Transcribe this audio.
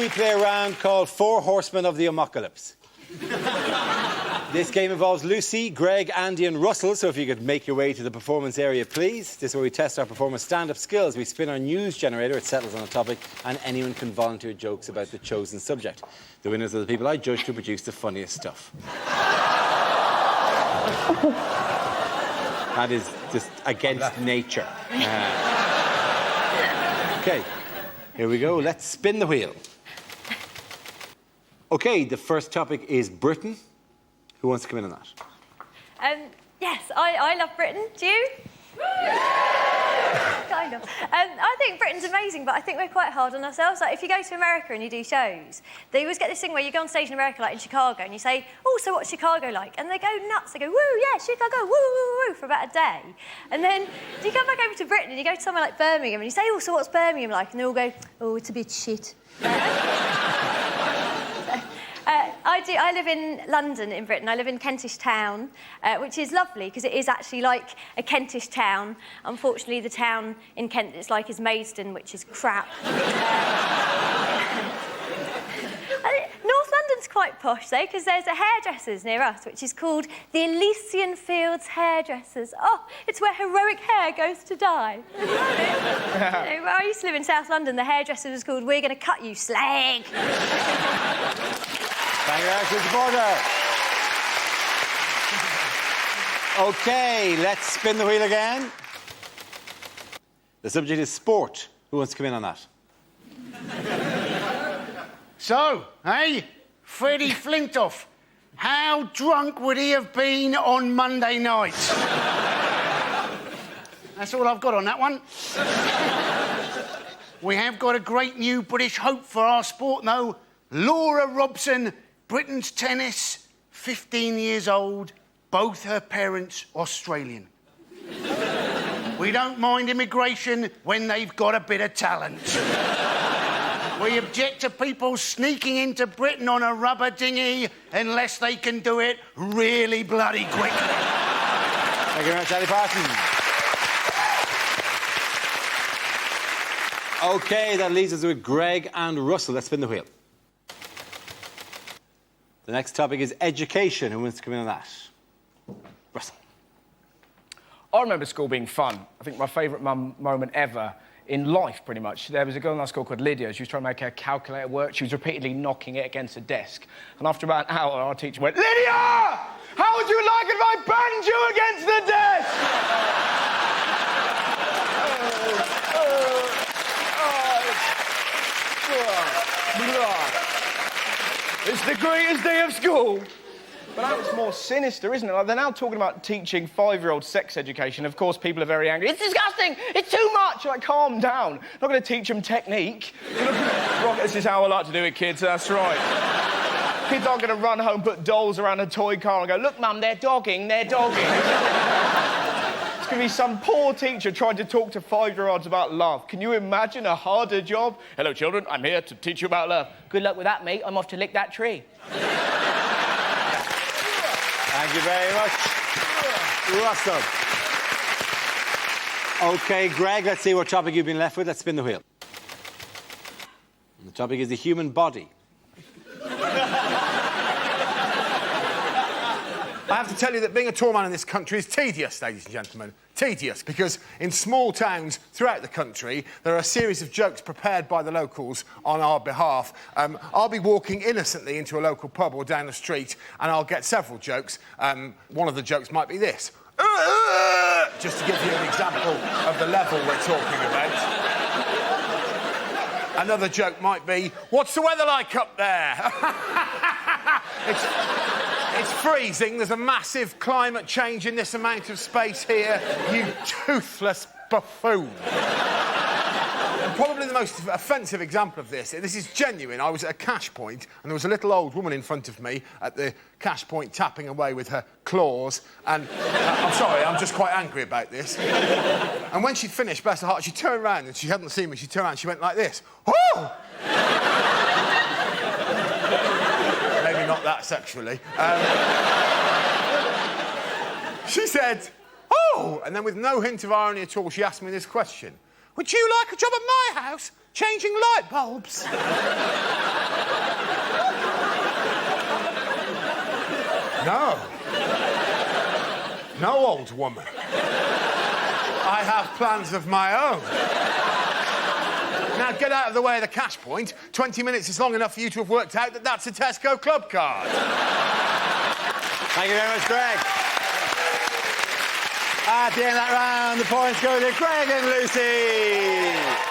we play a round called Four Horsemen of the Amocalypse. This game involves Lucy, Greg, Andy and Russell, so if you could make your way to the performance area, please. This is where we test our performers' stand-up skills. We spin our news generator, it settles on a topic, and anyone can volunteer jokes about the chosen subject. The winners are the people I judge to produce the funniest stuff. That is just against nature. OK, here we go. Let's spin the wheel. OK, the first topic is Britain. Who wants to come in on that? Yes, I love Britain. Do you? Kind of. I think Britain's amazing, but I think we're quite hard on ourselves. Like, if you go to America and you do shows, they always get this thing where you go on stage in America, like in Chicago, and you say, oh, so what's Chicago like? And they go nuts. They go, woo, yeah, Chicago, woo, woo, woo, for about a day. And then you come back over to Britain and you go to somewhere like Birmingham and you say, oh, so what's Birmingham like? And they all go, oh, it's a bit shit. I live in London, in Britain. I live in Kentish Town, which is lovely because it is actually like a Kentish town. Unfortunately, the town in Kent it's like is Maidstone, which is crap. North London's quite posh, though, because there's a hairdressers near us, which is called the Elysian Fields Hairdressers. Oh, it's where heroic hair goes to die. Where I used to live in South London, the hairdresser was called We're Going to Cut You, Slag. Thank you, Mr. Porter. OK, let's spin the wheel again. The subject is sport. Who wants to come in on that? So, hey, Freddie Flintoff, how drunk would he have been on Monday night? That's all I've got on that one. We have got a great new British hope for our sport, though. Laura Robson, Britain's tennis, 15 years old, both her parents Australian. We don't mind immigration when they've got a bit of talent. We object to people sneaking into Britain on a rubber dinghy unless they can do it really bloody quickly. Thank you very much, Ali Parsons. OK, that leaves us with Greg and Russell. Let's spin the wheel. The next topic is education. Who wants to come in on that? Russell. I remember school being fun. I think my favourite moment ever in life, pretty much. There was a girl in our school called Lydia. She was trying to make her calculator work. She was repeatedly knocking it against a desk. And after about an hour, our teacher went, Lydia! How would you like it if I banged you against the desk? It's the greatest day of school. But now it's more sinister, isn't it? Like, they're now talking about teaching 5-year-olds sex education. Of course, people are very angry. It's disgusting! It's too much! Like, calm down. Not going to teach them technique. Right, this is how I like to do it, kids. That's right. Kids aren't going to run home, put dolls around a toy car and go, look, Mum, they're dogging, they're dogging. It's going to be some poor teacher trying to talk to 5-year-olds about love. Can you imagine a harder job? Hello, children. I'm here to teach you about love. Good luck with that, mate. I'm off to lick that tree. Thank you very much, Russell. OK, Greg, let's see what topic you've been left with. Let's spin the wheel. And the topic is the human body. I have to tell you that being a tall man in this country is tedious, ladies and gentlemen. Tedious, because in small towns throughout the country, there are a series of jokes prepared by the locals on our behalf. I'll be walking innocently into a local pub or down the street, and I'll get several jokes. One of the jokes might be this. Just to give you an example of the level we're talking about. Another joke might be, what's the weather like up there? It's freezing. There's a massive climate change in this amount of space here. You toothless buffoon. And probably the most offensive example of this is genuine. I was at a cash point and there was a little old woman in front of me at the cash point tapping away with her claws. And I'm sorry, I'm just quite angry about this. And when she'd finished, bless her heart, she turned around and she hadn't seen me. She turned around and she went like this. Oh! Not that sexually. She said, oh! And then with no hint of irony at all, she asked me this question. Would you like a job at my house, changing light bulbs? old woman. I have plans of my own. Now, get out of the way of the cash point. 20 minutes is long enough for you to have worked out that that's a Tesco club card. Thank you very much, Greg. At the end of that round, the points go to Greg and Lucy.